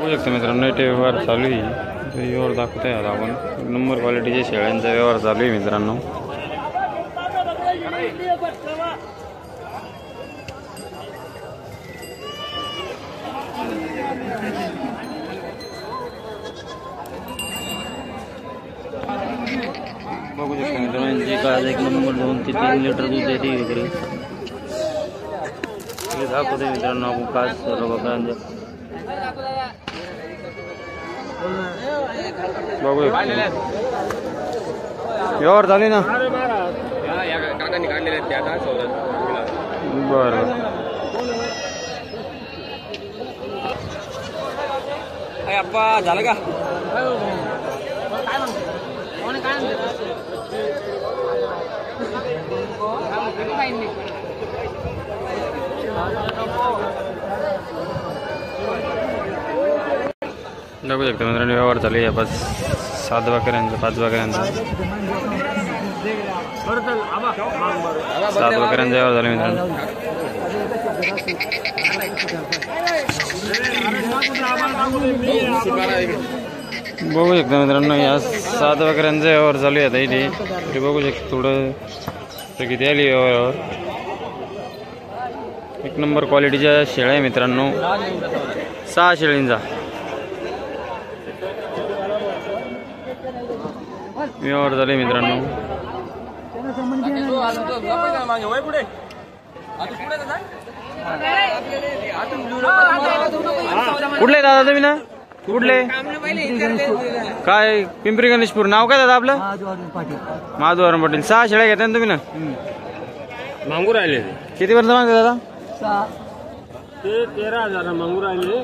बघू शकता मित्रांनो इथे व्यवहार चालू आहे. व्यवहार दाखवतोय आता आपण. नंबर क्वालिटीच्या शेळ्यांचा व्यवहार चालू आहे मित्रांनो. बघू शकता मित्रांनो जी आज 1 नंबर 2 ते 3 लिटर दूध देते विक्री. हे दाखवते मित्रांनो आपण काच सर्व बकऱ्यांच्या. बघू व्यवहार चालू ना. बरं अप्पा झालं का? बघू शकता मित्रांनो व्यवहार चालू आहे. 7 बकऱ्यांचा 5 बकऱ्यांचा 7 बकऱ्यांचा व्यवहार झाला मित्रांनो. बघू शकता मित्रांनो या 7 बकऱ्यांचा व्यवहार चालू आहे आता इथे. बघू शकता थोडं किती आली व्यवहारावर. 1 नंबर क्वालिटीच्या शेळ्या आहे मित्रांनो. 6 शेळींचा व्यवहार झाले मित्रांनो. कुठले दादा तुम्ही ना? कुठले काय? पिंपरी गणेशपूर. नाव काय दादा आपलं? माधवराम पाटील. 6 शेळ्या घेता ना तुम्ही ना? मागू राहिले. किती वर्ष मागता दादा? 13,000 मागू राहिले.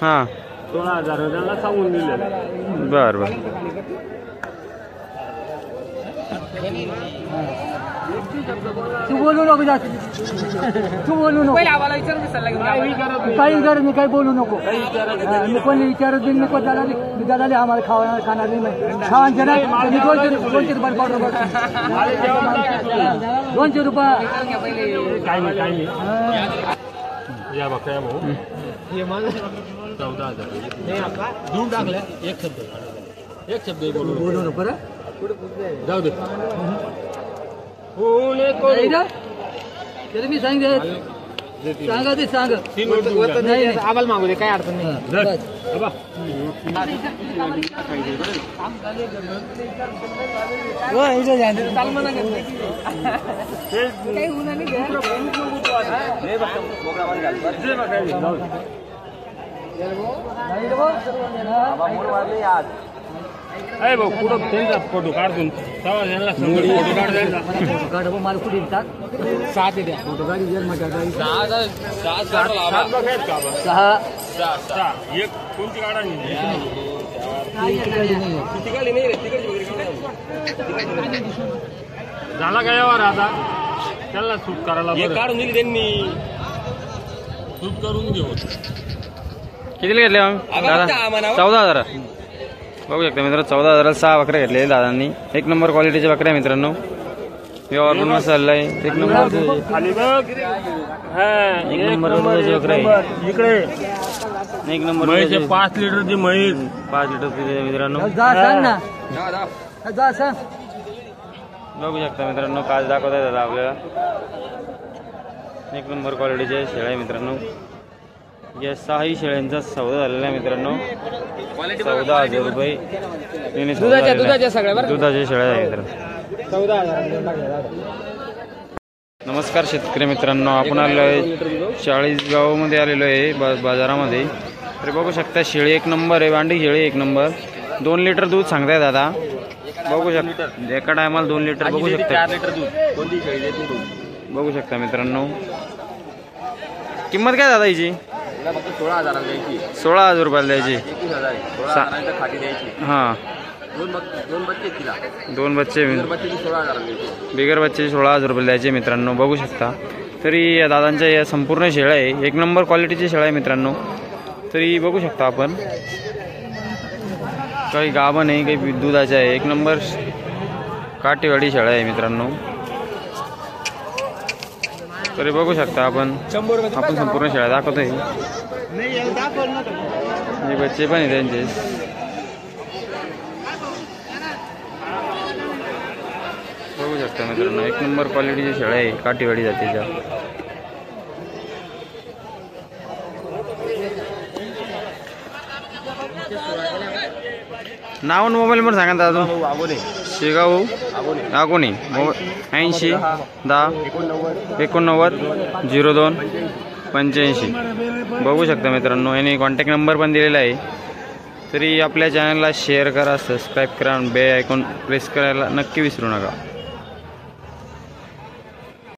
हां 16,000 त्यांना सांगून दिले. बरं बरं. तू बोलू नको जास्त. तू बोलू नको. काही गरज नाही. काही बोलू नको. मी कोणी विचारत बी नको. दादा आम्हाला खाणार नाही. खावांचे ना 200 रुपये पाठवतो. 200 रुपये. काय नाही या बघा भाऊ. हे माझं 14,000 दूर टाकलं. एक शब्द बोलू नको बरं. जाऊ दे. मी सांगितलं सांगा ते सांग. आम्हाला मागू दे. काय अडचण नाही. अरे भाऊ कुठं त्यांचा फोटो काढून फोटो काढ. मला कुठे येतात 7 द्या. फोटो काढी जर माझ्या 6 एक कोणती काढा नाही. झाला काय यावर आता त्याला सूट करायला काढून दिली त्यांनी. सूट करून घेऊ. कितीला घेतले मग दादा? 14,000. बघू शकता मित्रांनो 14,000 6 बकऱ्या घेतले दादांनी. 1 नंबर क्वालिटीच्या बकऱ्या मित्रांनो. व्यवहार पण मसाला आहे. 1 नंबर बकऱ्या इकडे 1 नंबर 5 लिटरची म्हैस. 5 लिटर मित्रांनो. बघू शकता मित्रांनो काच दाखवता दादा आपल्याला. 1 नंबर क्वालिटीचे शेळ्या आहे मित्रांनो. या 6 शेळ्यांचा सौदा झालेला आहे मित्रांनो. 14,000 रुपये दुधाच्या शेळ्या आहे मित्रांनो. 14,000. नमस्कार शेतकरी मित्रांनो. आपण आलेलो आहे 40 गावामध्ये आलेलो आहे बाजारामध्ये. तर बघू शकता शेळी 1 नंबर आहे. वांडी शेळी 1 नंबर. 2 लिटर दूध सांगताय दादा. बघू शकता एका टायमाला 2 लिटर बघू शकता. बघू शकता मित्रांनो. किंमत काय दादा हिची? 16,000 द्यायची. 16,000 रुपयाला द्यायची. 16,000 खाटी द्यायची. हां 2 बच्चे तिला. 2 बच्चे बच्चेची 16,000 द्यायची. बिगर बच्चे 16,000 रुपये द्यायचे मित्रांनो. बघू शकता तरी या दादांच्या या संपूर्ण शेळ्या आहे. 1 नंबर क्वालिटीची शेळ्या आहे मित्रांनो. तरी बघू शकता आपण काही गाभण आहे काही दुधाच्या आहे. 1 नंबर काटेवाडी शेळ्या आहे मित्रांनो. तरी बघू शकता आपण संपूर्ण शेळ्या दाखवतोय. हे बच्चे पण आहे त्यांचे. बघू शकता मित्रांनो, एक नंबर क्वालिटीची शेळ्या आहे काठीवाडी जातीच्या. नाव आणि मोबाईल नंबर सांगा दादा. शेगाव आगोनी 80 10 89 02 85. बघू शकता मित्रांनो, याने कॉन्टॅक्ट नंबर पण दिलेला आहे. तरी आपल्या चॅनलला शेअर करा, सबस्क्राईब करा आणि बेल आयकॉन प्रेस करायला नक्की विसरू नका.